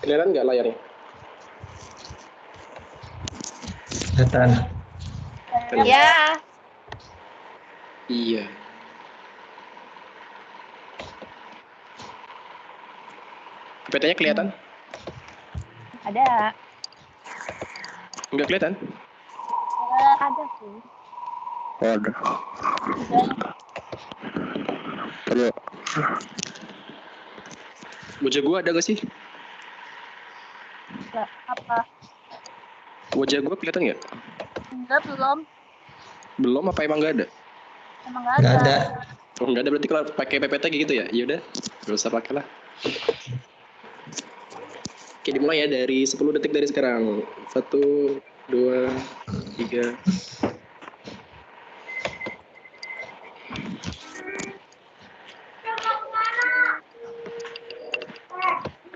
Kelihatan nggak layarnya? Kelihatan. Ya. Iya. PT-nya kelihatan? Ada. Nggak kelihatan? Ada sih. Ada. Coba. Wajah gua ada nggak sih? Enggak, apa? Wajah gua kelihatan nggak? Enggak, belum. Belum apa emang nggak ada? Emang nggak Nggak ada. ada. Oh, nggak ada berarti kalau pakai PPT kayak gitu ya? Yaudah, nggak usah pakai lah. Oke, dimulai ya dari 10 detik dari sekarang. 1, 2, 3.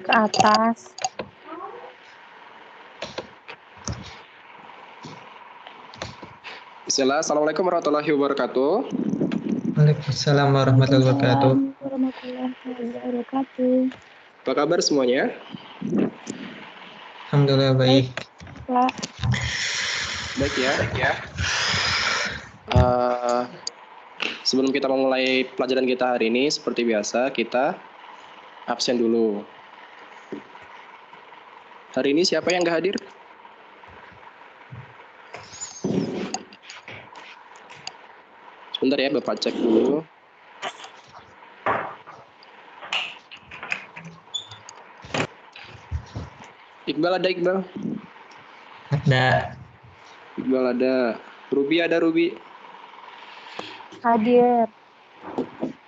Ke atas. Bismillah, Assalamualaikum warahmatullahi wabarakatuh. Waalaikumsalam warahmatullahi wabarakatuh. Warahmatullahi wabarakatuh. Apa kabar semuanya? Alhamdulillah baik. Pak. Baik ya. Sebelum kita memulai pelajaran kita hari ini, seperti biasa kita absen dulu. Hari ini siapa yang nggak hadir? Sebentar ya, Bapak cek dulu. Iqbal ada Iqbal? Ada. Iqbal ada. Ruby ada Ruby. Hadir.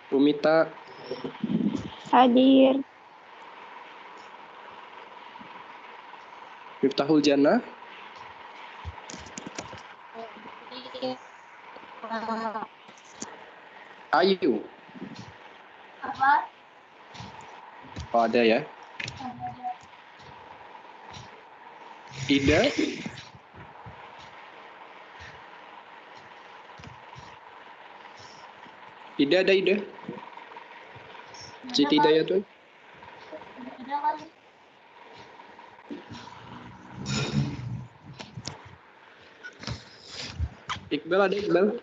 Umita, Hadir. Miftahul Jannah, Ayu. Apa? Oh, ada ya. Ida, Ida ada Ida. Siti Dayatun. Ada kan? Iqbal ada Iqbal.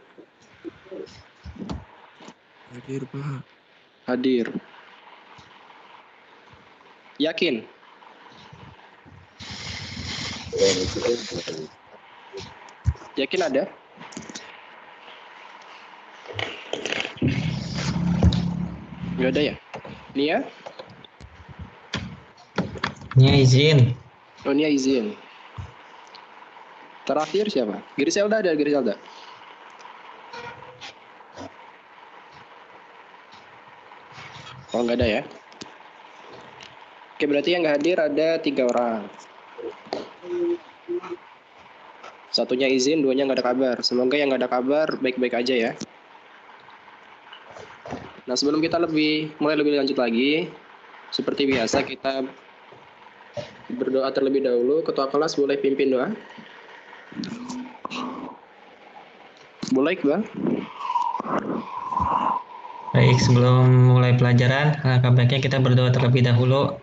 Hadir, Pak. Hadir. Yakin? Yakin ada? Nggak ada ya? Nia? Nia izin. Oh, Nia izin. Terakhir siapa? Griselda ada Griselda. Oh, nggak ada ya? Oke, berarti yang nggak hadir ada 3 orang. Satunya izin, 2-nya nggak ada kabar. Semoga yang nggak ada kabar baik-baik aja ya. Nah, sebelum kita mulai lebih lanjut lagi, seperti biasa kita berdoa terlebih dahulu. Ketua kelas boleh pimpin doa? Boleh, Iqbal? Baik, sebelum mulai pelajaran, alangkah baiknya kita berdoa terlebih dahulu.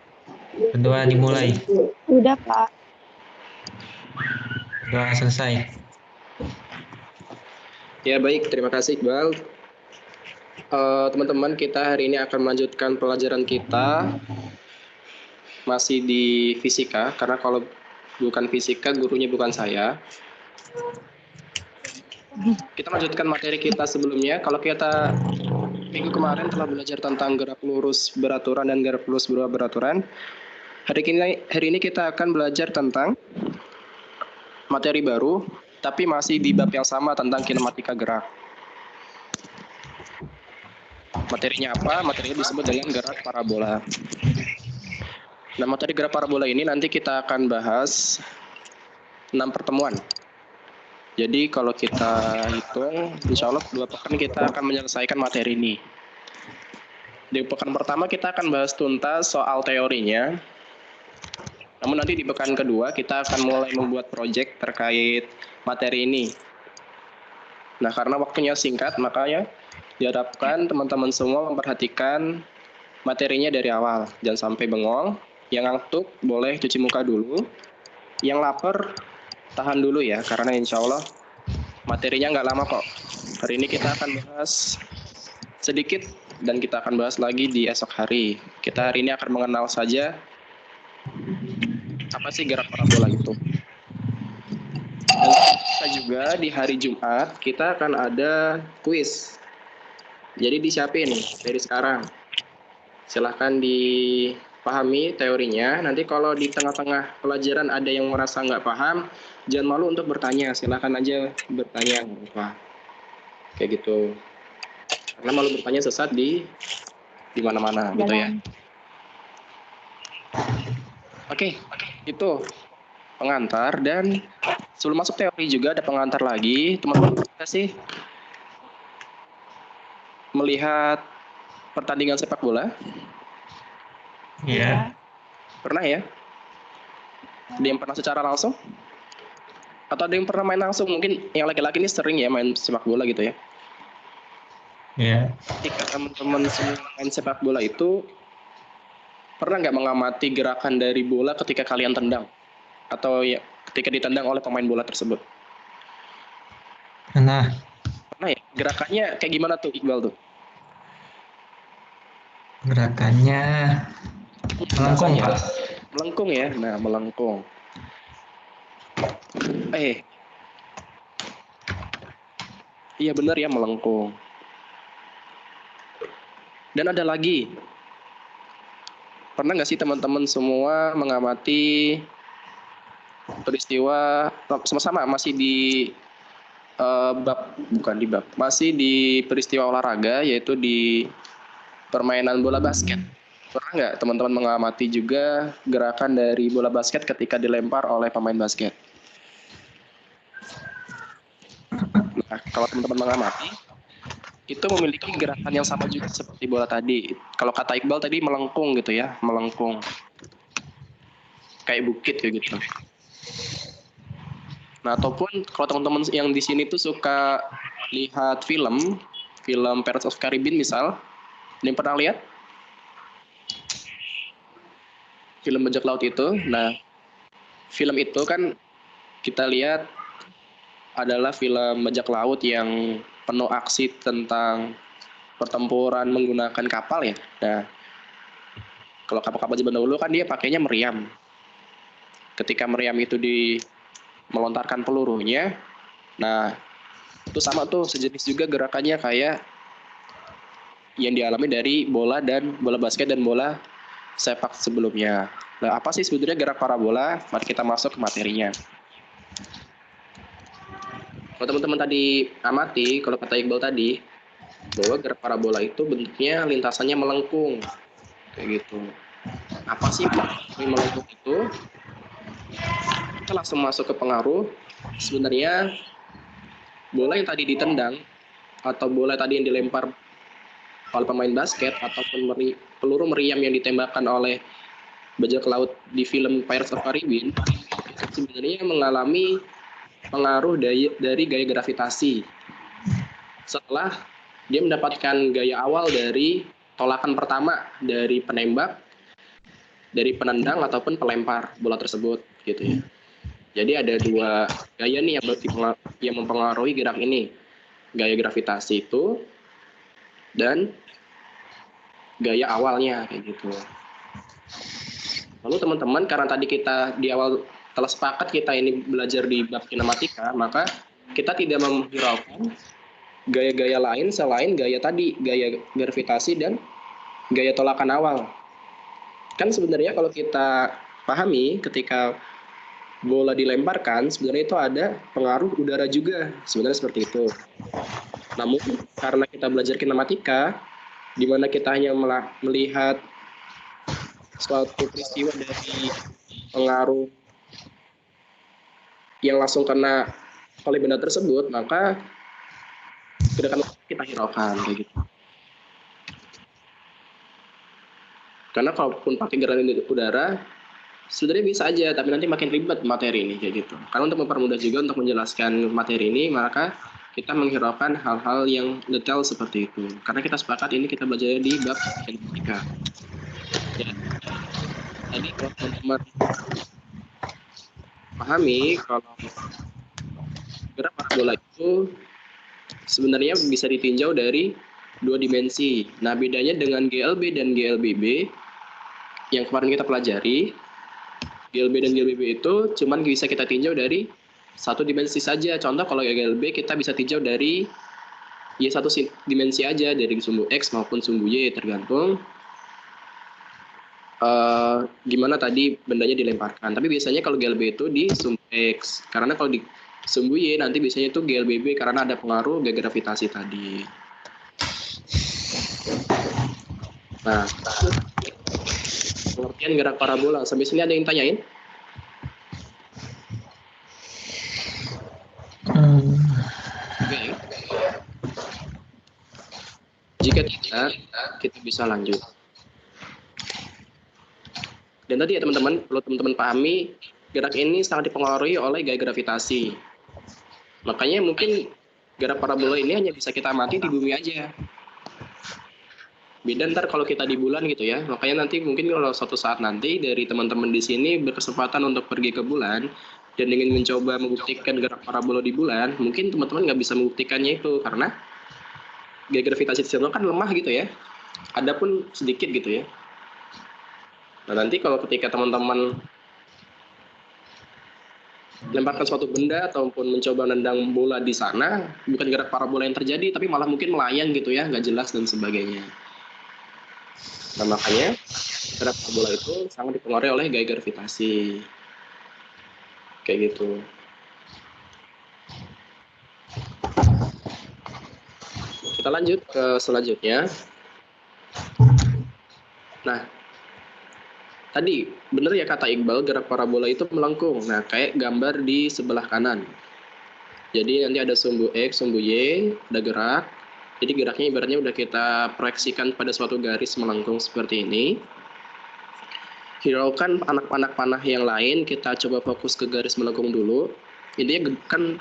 Berdoa dimulai. Udah, Pak. Doa selesai. Ya, baik. Terima kasih, Iqbal. Teman-teman, kita hari ini akan melanjutkan pelajaran kita masih di fisika, karena kalau bukan fisika gurunya bukan saya. Kita lanjutkan materi kita sebelumnya. Kalau kita minggu kemarin telah belajar tentang gerak lurus beraturan dan gerak lurus berubah beraturan. Hari ini kita akan belajar tentang materi baru, tapi masih di bab yang sama tentang kinematika gerak. Materinya apa? Materinya disebut dengan gerak parabola. Nah, materi gerak parabola ini nanti kita akan bahas 6 pertemuan. Jadi kalau kita hitung, insya Allah 2 pekan kita akan menyelesaikan materi ini. Di pekan pertama kita akan bahas tuntas soal teorinya. Namun nanti di pekan kedua kita akan mulai membuat proyek terkait materi ini. Nah, karena waktunya singkat, makanya diharapkan teman-teman semua memperhatikan materinya dari awal. Jangan sampai bengong. Yang ngantuk boleh cuci muka dulu. Yang lapar tahan dulu ya, karena insya Allah materinya nggak lama kok. Hari ini kita akan bahas sedikit dan kita akan bahas lagi di esok hari. Kita hari ini akan mengenal saja apa sih gerak parabola itu. Dan kita juga di hari Jumat kita akan ada kuis. Jadi disiapin dari sekarang. Silahkan dipahami teorinya. Nanti kalau di tengah-tengah pelajaran ada yang merasa nggak paham, jangan malu untuk bertanya. Silahkan aja bertanya. Apa. Kayak gitu. Karena malu bertanya sesat di mana-mana gitu ya. Oke, itu pengantar. Dan sebelum masuk teori juga ada pengantar lagi. Teman-teman pernah sih melihat pertandingan sepak bola? Iya. Pernah ya? Ada yang pernah secara langsung? Atau ada yang pernah main langsung? Mungkin yang laki-laki ini sering ya main sepak bola gitu ya. Iya. Ketika teman-teman semua main sepak bola itu, pernah nggak mengamati gerakan dari bola ketika kalian tendang? Atau ya ketika ditendang oleh pemain bola tersebut? Nah, Pernah ya? Gerakannya kayak gimana tuh Iqbal tuh? gerakannya melengkung, Bahasanya Pak. melengkung ya. Nah, melengkung. Iya benar ya, melengkung. Dan ada lagi. Pernah nggak sih teman-teman semua mengamati peristiwa sama-sama masih di masih di peristiwa olahraga, yaitu di permainan bola basket. Pernah nggak teman-teman mengamati juga gerakan dari bola basket ketika dilempar oleh pemain basket? Nah, kalau teman-teman mengamati, itu memiliki gerakan yang sama juga seperti bola tadi. Kalau kata Iqbal tadi melengkung gitu ya, melengkung. Kayak bukit kayak gitu. Nah, ataupun kalau teman-teman yang di sini tuh suka lihat film Pirates of Caribbean misal, ada yang pernah lihat? Film bajak laut itu. Nah, film itu kan kita lihat adalah film bajak laut yang penuh aksi tentang pertempuran menggunakan kapal ya. Nah, kalau kapal-kapal zaman dahulu kan dia pakainya meriam. Ketika meriam itu melontarkan pelurunya, nah itu sama tuh, sejenis juga gerakannya kayak yang dialami dari bola basket dan bola sepak sebelumnya. Nah, apa sih sebenarnya gerak parabola? Mari kita masuk ke materinya. Kalau teman-teman tadi amati, kalau kata Iqbal tadi, bahwa gerak parabola itu bentuknya lintasannya melengkung. Kayak gitu. Apa sih melengkung itu? Kita langsung masuk ke pengaruh. Sebenarnya bola yang tadi ditendang, atau bola tadi yang dilempar oleh pemain basket, ataupun peluru meriam yang ditembakkan oleh bajak laut di film Pirates of Caribbean, itu sebenarnya mengalami pengaruh dari gaya gravitasi. Setelah dia mendapatkan gaya awal dari tolakan pertama dari penembak, dari penendang ataupun pelempar bola tersebut, gitu ya. Jadi ada 2 gaya nih yang mempengaruhi gerak ini. Gaya gravitasi itu dan gaya awalnya kayak gitu. Lalu teman-teman, karena tadi kita di awal telah sepakat kita ini belajar di bab kinematika, maka kita tidak menghiraukan gaya-gaya lain selain gaya tadi, gaya gravitasi dan gaya tolakan awal. Kan sebenarnya kalau kita pahami ketika bola dilemparkan sebenarnya itu ada pengaruh udara juga, sebenarnya seperti itu. Namun karena kita belajar kinematika di mana kita hanya melihat suatu peristiwa dari pengaruh yang langsung kena oleh benda tersebut, maka gerakan kita hiraukan kayak gitu. Karena kalaupun pakai gerakan di udara, sebenarnya bisa aja, tapi nanti makin ribet materi ini kayak gitu. Karena untuk mempermudah juga untuk menjelaskan materi ini, maka kita menghiraukan hal-hal yang detail seperti itu. Karena kita sepakat ini kita belajar di bab kinematika. Ya. Tadi kalau teman-teman pahami kalau gerak parabola itu sebenarnya bisa ditinjau dari dua dimensi. Nah, bedanya dengan GLB dan GLBB yang kemarin kita pelajari, GLB dan GLBB itu cuman bisa kita tinjau dari satu dimensi saja. Contoh kalau GLB kita bisa tinjau dari satu dimensi aja, dari sumbu X maupun sumbu Y, tergantung gimana tadi bendanya dilemparkan. Tapi biasanya kalau GLB itu di sumbu X, karena kalau di sumbu Y nanti biasanya itu GLBB karena ada pengaruh gaya gravitasi tadi. Nah, pengertian gerak parabola. Sampai sini ada yang tanyain? Oke. Jika tidak, kita bisa lanjut. Dan tadi ya teman-teman, perlu teman-teman pahami, gerak ini sangat dipengaruhi oleh gaya gravitasi. Makanya mungkin gerak parabola ini hanya bisa kita amati di bumi aja. Beda ntar kalau kita di bulan gitu ya. Makanya nanti mungkin kalau suatu saat nanti dari teman-teman di sini berkesempatan untuk pergi ke bulan dan ingin mencoba membuktikan gerak parabola di bulan, mungkin teman-teman nggak bisa membuktikannya itu karena gaya gravitasi di sana kan lemah gitu ya. Ada pun sedikit gitu ya. Nah, nanti kalau ketika teman-teman lemparkan suatu benda ataupun mencoba nendang bola di sana, bukan gerak parabola yang terjadi, tapi malah mungkin melayang gitu ya, nggak jelas dan sebagainya. Nah, makanya gerak parabola itu sangat dipengaruhi oleh gaya gravitasi. Kayak gitu. Kita lanjut ke selanjutnya. Nah, tadi benar ya kata Iqbal, gerak parabola itu melengkung. Nah, kayak gambar di sebelah kanan. Jadi nanti ada sumbu X, sumbu Y, ada gerak. Jadi geraknya ibaratnya udah kita proyeksikan pada suatu garis melengkung seperti ini. Hiraukan anak-anak panah yang lain, kita coba fokus ke garis melengkung dulu. Intinya kan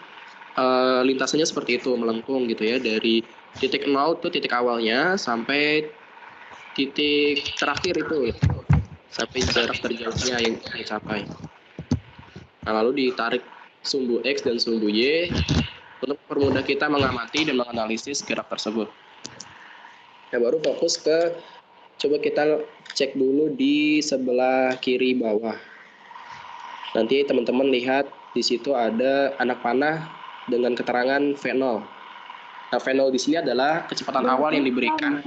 lintasannya seperti itu, melengkung gitu ya. Dari titik 0 itu titik awalnya sampai titik terakhir itu. Sampai jarak terjauhnya yang dicapai. Nah, lalu ditarik sumbu X dan sumbu Y untuk mempermudah kita mengamati dan menganalisis gerak tersebut. Nah, baru fokus ke, coba kita cek dulu di sebelah kiri bawah. Nanti teman-teman lihat di situ ada anak panah dengan keterangan V0. Nah, V0 di sini adalah kecepatan awal yang diberikan.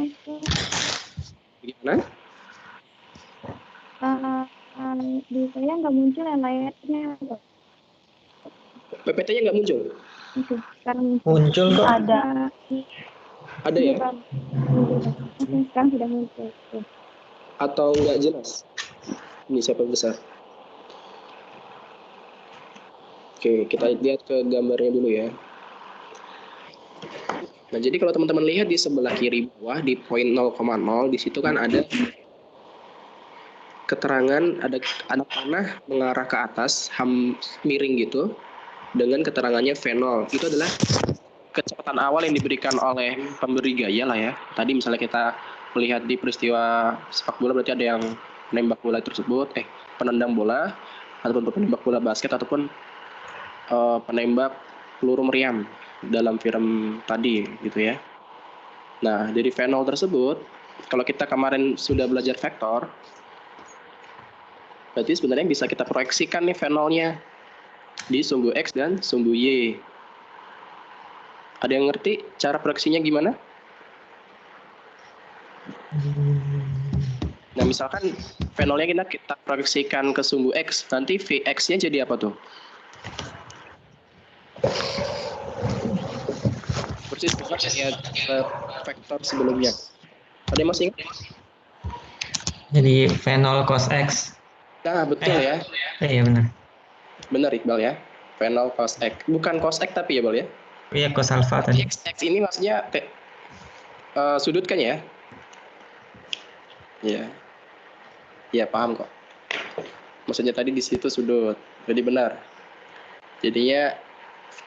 Gimana? Di saya nggak muncul yang layarnya. PPT-nya nggak muncul? Muncul kok. Ada ya? Sekarang sudah muncul. Atau nggak jelas? Ini siapa besar? Oke, kita lihat ke gambarnya dulu ya. Nah, jadi kalau teman-teman lihat di sebelah kiri bawah di poin 0,0, di situ kan ada keterangan, ada anak panah mengarah ke atas, miring gitu, dengan keterangannya V0. Itu adalah kecepatan awal yang diberikan oleh pemberi gaya lah ya. Tadi misalnya kita melihat di peristiwa sepak bola, berarti ada yang menembak bola tersebut, penendang bola, ataupun penembak bola basket, ataupun penembak peluru meriam dalam film tadi gitu ya. Nah, dari V0 tersebut, kalau kita kemarin sudah belajar vektor, berarti sebenarnya bisa kita proyeksikan nih V0-nya di sumbu X dan sumbu Y. Ada yang ngerti cara proyeksinya gimana? Nah, misalkan V0-nya kita proyeksikan ke sumbu X, nanti Vx-nya jadi apa tuh? Persis kayak vektor sebelumnya. Ada yang masih ingat? Jadi V0 cos X. Nah, betul ya. Iya benar. Benar Iqbal ya. V0 cos X. Bukan cos X tapi ya, Bal ya. Iya cos alpha tadi. X ini maksudnya sudut kan ya? Iya. Iya, paham kok. Maksudnya tadi di situ sudut. Jadi benar. Jadinya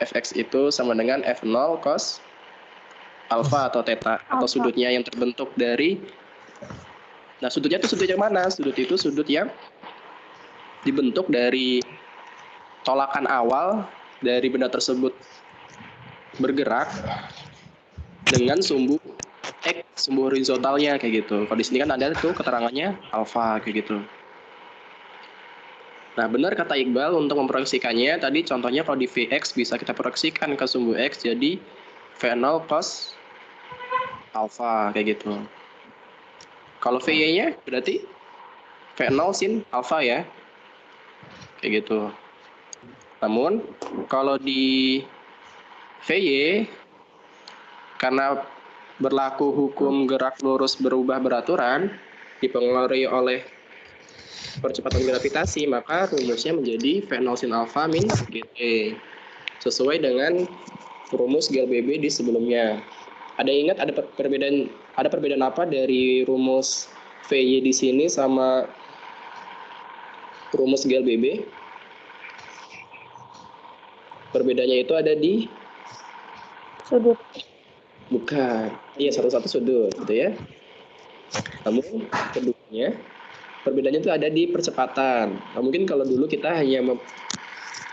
Fx itu sama dengan F0 cos alpha atau theta atau Alpha. sudutnya yang terbentuk dari. Nah, sudutnya itu sudut yang mana? Sudut itu sudut yang dibentuk dari tolakan awal dari benda tersebut bergerak dengan sumbu X, sumbu horizontalnya kayak gitu. Kalau di sini kan ada tuh keterangannya alfa kayak gitu. Nah, benar kata Iqbal untuk memproyeksikannya. Tadi contohnya kalau di Vx bisa kita proyeksikan ke sumbu X jadi V0 cos alfa kayak gitu. Kalau Vy-nya berarti V0 sin alfa ya. Kayak gitu. Namun kalau di Vy karena berlaku hukum gerak lurus berubah beraturan dipengaruhi oleh percepatan gravitasi, maka rumusnya menjadi V0 sin alfa min Gt sesuai dengan rumus GLBB di sebelumnya. Ada yang ingat ada perbedaan apa dari rumus Vy di sini sama rumus GLBB? Perbedaannya itu ada di Sudut. bukan. Iya, satu-satu sudut gitu ya. Namun keduanya perbedaannya itu ada di percepatan. Nah, mungkin kalau dulu kita hanya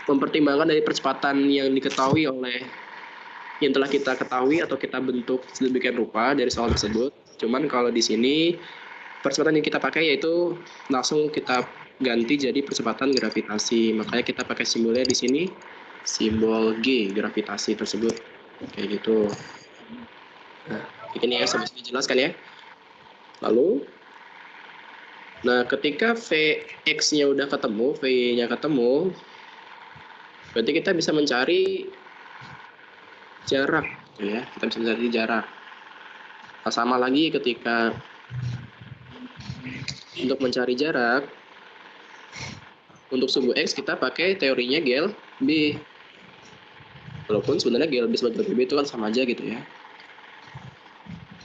mempertimbangkan dari percepatan yang diketahui oleh yang telah kita ketahui atau kita bentuk sedemikian rupa dari soal tersebut. Cuman kalau di sini percepatan yang kita pakai yaitu langsung kita ganti jadi percepatan gravitasi. Makanya kita pakai simbolnya di sini simbol G gravitasi tersebut kayak gitu. Nah, ini ya sampai sini jelas kan ya. Lalu nah, ketika Vx-nya udah ketemu, Vy-nya ketemu, berarti kita bisa mencari jarak, ya. Kita bisa mencari jarak. Nah, sama lagi ketika untuk mencari jarak, untuk sumbu X kita pakai teorinya GLB. Walaupun sebenarnya GLB sebagai GLB itu kan sama aja gitu ya.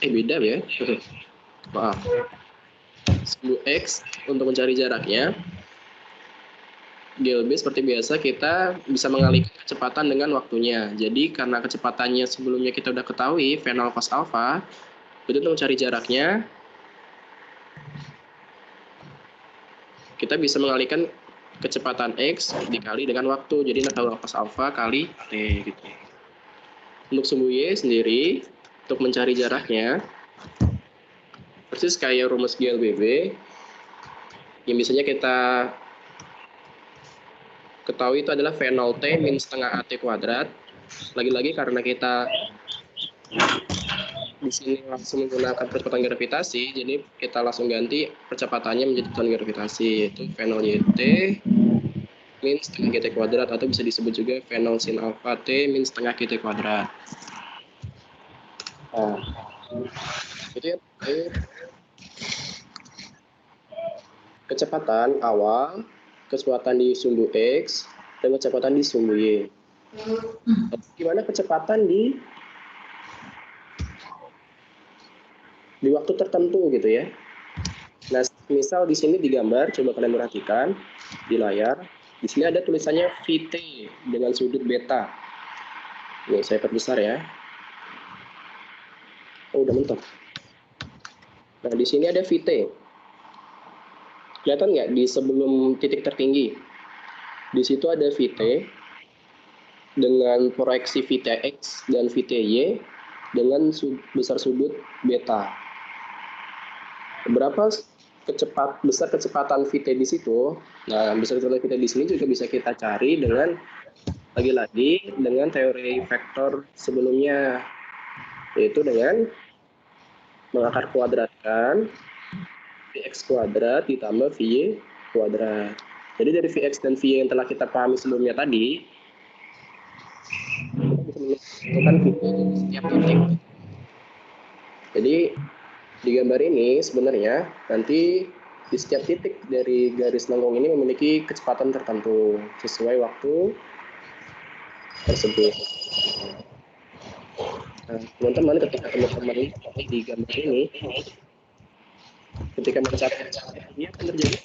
Beda ya. Maaf. Sumbu X untuk mencari jaraknya GLB seperti biasa kita bisa mengalihkan kecepatan dengan waktunya. Jadi karena kecepatannya sebelumnya kita udah ketahui V0 cos alpha, itu untuk mencari jaraknya kita bisa mengalihkan kecepatan X dikali dengan waktu. Jadi V0 cos alpha kali T gitu. Untuk sumbu Y sendiri untuk mencari jaraknya persis kayak rumus GLBB yang biasanya kita ketahui itu adalah V0T min setengah AT kuadrat. Lagi-lagi karena kita di sini langsung menggunakan percepatan gravitasi, jadi kita langsung ganti percepatannya menjadi percepatan gravitasi, yaitu V0YT min setengah GT kuadrat, atau bisa disebut juga V0 sin alpha T min setengah GT kuadrat. Nah, itu ya. Kecepatan awal, kecepatan di sumbu X, dan kecepatan di sumbu Y. Gimana kecepatan di waktu tertentu gitu ya. Nah, misal di sini digambar, coba kalian perhatikan di layar. Di sini ada tulisannya Vt dengan sudut beta. Nih, saya perbesar ya. Oh, udah mentok. Nah, di sini ada Vt. Kelihatan nggak di sebelum titik tertinggi? Di situ ada Vt dengan proyeksi Vtx dan Vty dengan besar sudut beta. Berapa besar kecepatan Vt di situ? Nah, besar kecepatan Vt di sini juga bisa kita cari dengan Lagi-lagi dengan teori vektor sebelumnya, yaitu dengan mengakar kuadratkan Vx kuadrat ditambah Vy kuadrat. Jadi dari Vx dan Vy yang telah kita pahami sebelumnya tadi, kita bisa menentukan Vy di setiap titik. Jadi di gambar ini sebenarnya nanti di setiap titik dari garis lengkung ini memiliki kecepatan tertentu sesuai waktu tersebut. Nah, teman-teman, ketika teman-teman di gambar ini, ketika mencapai ini akan terjadi.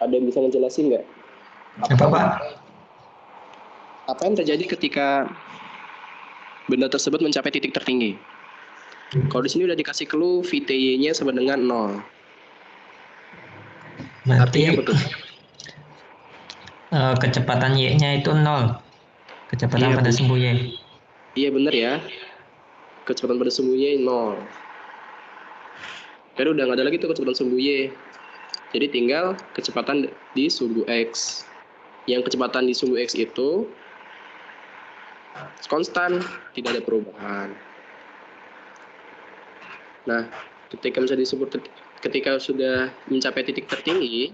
Ada yang bisa ngejelasin nggak? Apa, Pak? Apa yang terjadi ketika benda tersebut mencapai titik tertinggi? Kalau di sini udah dikasih clue VTY-nya sama dengan 0. Artinya Berarti betul. kecepatan Y-nya itu 0. Kecepatan Iya, pada benar. sumbu Y. Iya benar ya. Kecepatan pada sumbu Y 0. Jadi udah nggak ada lagi tuh kecepatan sumbu Y. Jadi tinggal kecepatan di sumbu X. Yang kecepatan di sumbu X itu konstan, tidak ada perubahan. Nah, ketika sudah mencapai titik tertinggi,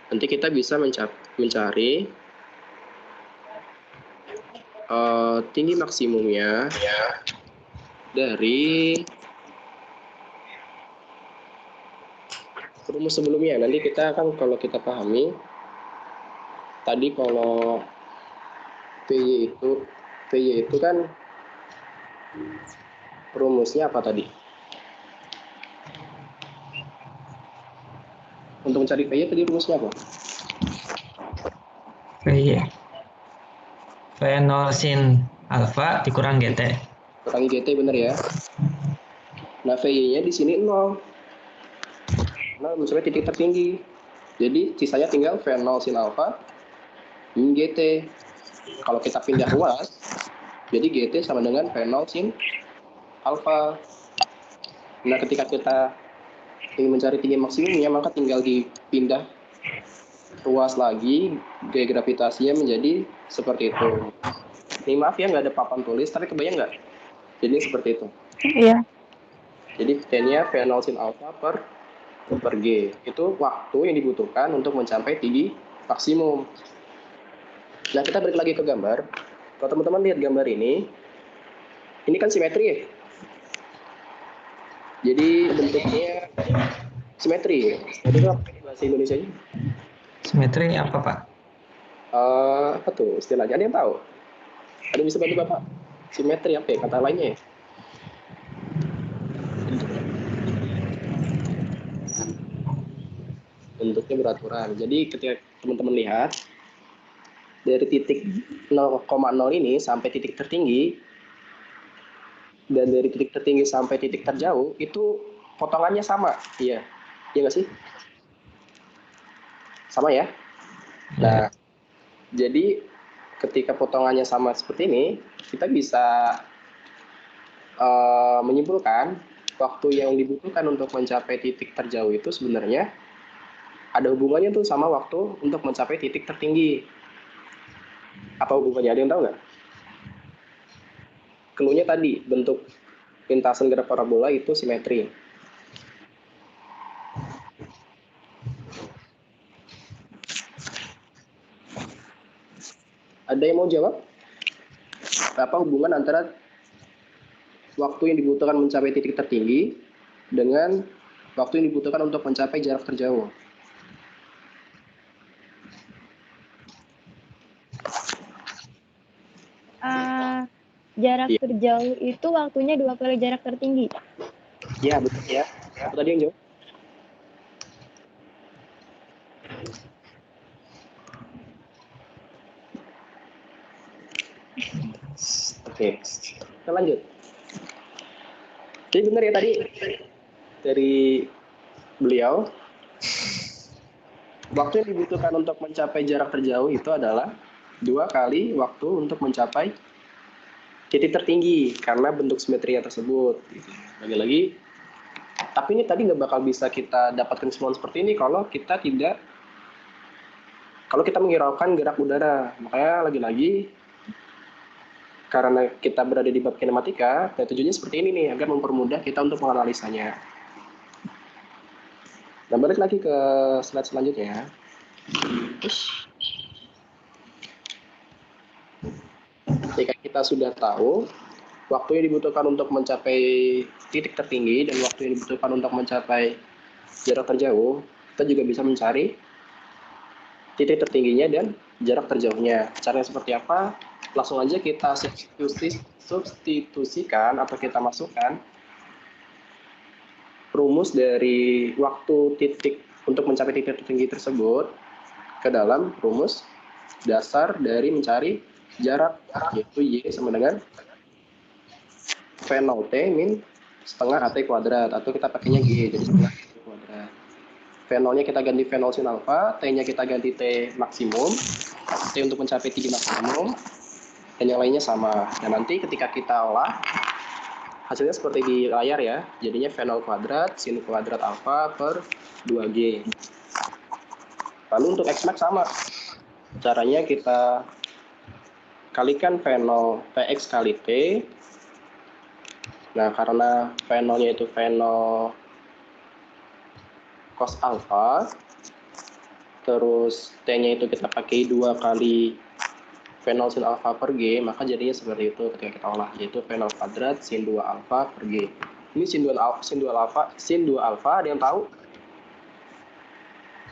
nanti kita bisa mencari tinggi maksimumnya dari rumus sebelumnya. Nanti kita akan, kalau kita pahami tadi, kalau Vy itu kan rumusnya apa tadi? Untuk mencari Vy tadi rumusnya apa? Vy. V0 sin alfa dikurang GT. Kurangi GT, bener ya. Nah, Vy-nya di sini 0. Nah, mencapai titik tertinggi. Jadi sisanya tinggal V0 sin alfa min GT. Kalau kita pindah ruas, jadi GT sama dengan V0 sin alfa. Nah, ketika kita ingin mencari tinggi maksimumnya, maka tinggal dipindah ruas lagi, gaya gravitasinya menjadi seperti itu. Ini maaf ya, nggak ada papan tulis, tapi kebayang nggak? Jadi seperti itu. Iya. Jadi T-nya V0 sin alfa per G. Itu waktu yang dibutuhkan untuk mencapai tinggi maksimum. Nah, kita balik lagi ke gambar. Kalau teman-teman lihat gambar ini kan simetri ya. Jadi bentuknya simetri. Simetri itu apa bahasa Indonesianya? Simetri apa, Pak? Apa tuh istilahnya? Ada yang tahu? Ada yang bisa bantu Bapak? Simetri apa ya kata lainnya ya? Bentuknya beraturan. Jadi ketika teman-teman lihat dari titik 0,0 ini sampai titik tertinggi, dan dari titik tertinggi sampai titik terjauh itu potongannya sama. Iya nggak sih? Sama ya. Nah, jadi ketika potongannya sama seperti ini, kita bisa menyimpulkan waktu yang dibutuhkan untuk mencapai titik terjauh itu sebenarnya ada hubungannya tuh sama waktu untuk mencapai titik tertinggi. Apa hubungannya? Ada yang tahu nggak? Clue-nya tadi, bentuk lintasan gerak parabola itu simetri. Ada yang mau jawab? Apa hubungan antara waktu yang dibutuhkan mencapai titik tertinggi dengan waktu yang dibutuhkan untuk mencapai jarak terjauh? Jarak Iya. terjauh itu waktunya 2 kali jarak tertinggi. Ya, betul ya. Apa tadi yang jawab? Oke, kita lanjut. Jadi benar ya tadi dari beliau, waktu yang dibutuhkan untuk mencapai jarak terjauh itu adalah 2 kali waktu untuk mencapai titik tertinggi karena bentuk simetrinya tersebut. Lagi-lagi Tapi ini tadi nggak bakal bisa kita dapatkan kesimpulan seperti ini kalau kita menghiraukan gerak udara. Makanya lagi-lagi karena kita berada di bab kinematika, dan tujuannya seperti ini nih, agar mempermudah kita untuk menganalisanya. Dan balik lagi ke slide selanjutnya. Ketika kita sudah tahu waktu yang dibutuhkan untuk mencapai titik tertinggi dan waktu yang dibutuhkan untuk mencapai jarak terjauh, kita juga bisa mencari titik tertingginya dan jarak terjauhnya. Caranya seperti apa? Langsung aja kita substitusikan atau kita masukkan rumus dari waktu titik untuk mencapai titik tertinggi tersebut ke dalam rumus dasar dari mencari jarak, yaitu Y sama dengan V0T min setengah AT kuadrat, atau kita pakainya G, jadi setengah AT kuadrat. V0-nya kita ganti V0 sin alfa, T-nya kita ganti T maksimum, T untuk mencapai tinggi maksimum, dan yang lainnya sama. Dan nanti ketika kita olah, hasilnya seperti di layar ya, jadinya V0 kuadrat sin kuadrat alfa per 2G. Lalu untuk Xmax sama, caranya kita kalikan V0 Px kali T. Nah, karena V0-nya itu V0 cos alfa, terus T-nya itu kita pakai 2 kali V0 sin alfa per G, maka jadinya seperti itu ketika kita olah, yaitu V0 kuadrat sin 2 alfa per G. Ini sin 2 alfa, ada yang tahu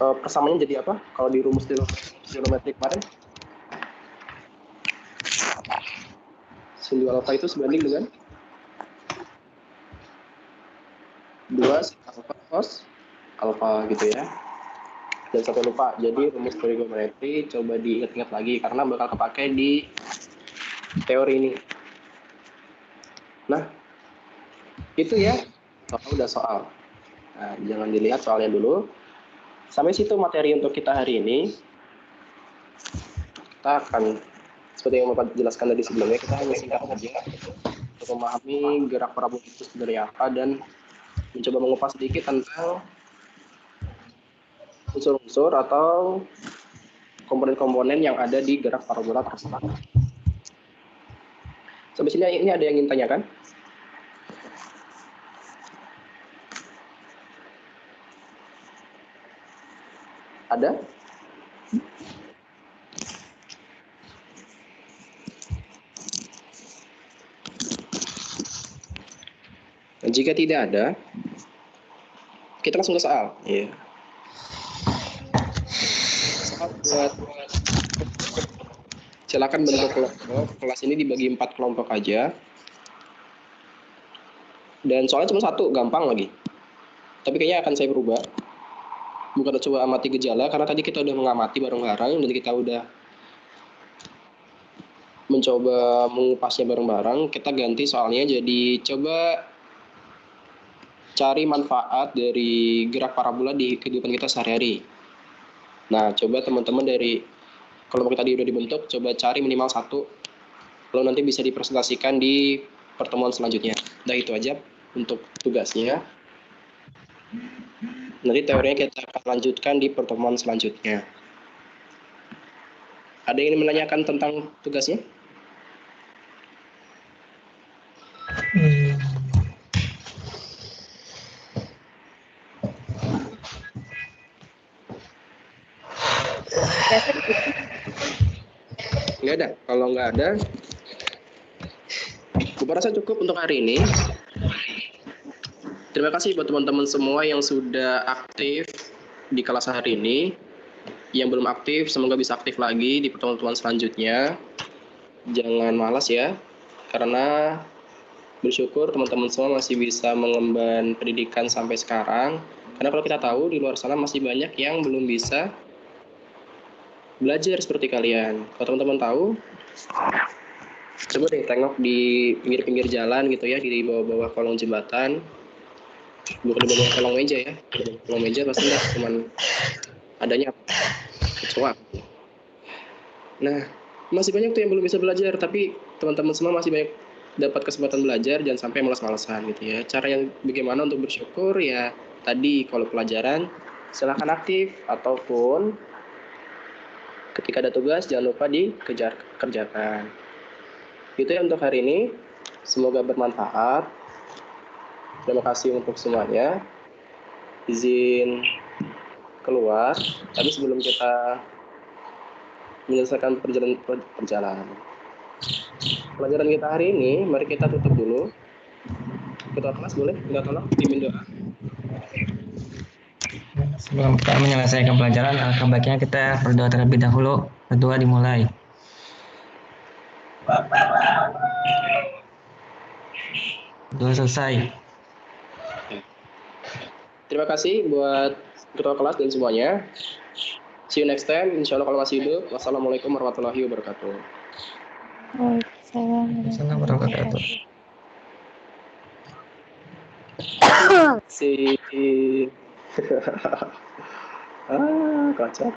persamaannya jadi apa kalau di rumus trigonometrik kemarin? Sin 2 alfa itu sebanding dengan 2 sin alfa cos alfa gitu ya. Dan sampai lupa, jadi rumus trigonometri coba diingat-ingat lagi karena bakal kepake di teori ini. Nah, itu ya udah soal. Nah, jangan dilihat soalnya dulu. Sampai situ materi untuk kita hari ini. Kita akan, seperti yang Bapak jelaskan tadi sebelumnya, kita hanya singkat saja untuk memahami gerak parabola itu sebenarnya apa dan mencoba mengupas sedikit tentang unsur-unsur atau komponen-komponen yang ada di gerak parabola tersebut. Sampai sini ini ada yang ingin tanyakan? Ada? Jika tidak ada, kita langsung ke soal. Yeah. Soal buat silakan bentuk kelompok. Kelas ini dibagi 4 kelompok aja. Dan soalnya cuma 1, gampang lagi. Tapi kayaknya akan saya berubah. Bukan coba amati gejala, karena tadi kita udah mengamati bareng-bareng dan kita udah mencoba mengupasnya bareng-bareng. Kita ganti soalnya jadi coba cari manfaat dari gerak parabola di kehidupan kita sehari-hari. Nah, coba teman-teman dari kelompok tadi udah dibentuk, coba cari minimal 1. Lalu nanti bisa dipresentasikan di pertemuan selanjutnya. Nah, itu aja untuk tugasnya. Nanti teorinya kita akan lanjutkan di pertemuan selanjutnya. Ada yang ingin menanyakan tentang tugasnya? Nggak ada. Kalau nggak ada, gue rasa cukup untuk hari ini. Terima kasih buat teman-teman semua yang sudah aktif di kelas hari ini. Yang belum aktif, semoga bisa aktif lagi di pertemuan selanjutnya. Jangan malas ya, karena bersyukur teman-teman semua masih bisa mengemban pendidikan sampai sekarang. Karena kalau kita tahu, di luar sana masih banyak yang belum bisa belajar seperti kalian. Kalau teman-teman tahu, coba deh tengok di pinggir-pinggir jalan gitu ya, di bawah-bawah kolong jembatan. Bukan di bawah kolong meja ya. Kolong meja pasti nggak cuman adanya kecoa. Nah, masih banyak tuh yang belum bisa belajar, tapi teman-teman semua masih banyak dapat kesempatan belajar, jangan sampai malas-malasan gitu ya. Cara yang bagaimana untuk bersyukur ya tadi, kalau pelajaran silahkan aktif, ataupun ketika ada tugas jangan lupa kerjakan. Itu ya untuk hari ini. Semoga bermanfaat. Terima kasih untuk semuanya. Izin keluar, tapi sebelum kita menyelesaikan perjalanan pelajaran kita hari ini, mari kita tutup dulu. Ketua kelas boleh minta tolong pimpin doa. Sebelum kita menyelesaikan pelajaran, alangkah baiknya kita berdoa terlebih dahulu. Berdoa dimulai. Doa selesai. Terima kasih buat ketua kelas dan semuanya. See you next time. Insya Allah kalau masih hidup. Wassalamualaikum warahmatullahi wabarakatuh. Assalamualaikum warahmatullahi wabarakatuh. Si kocak.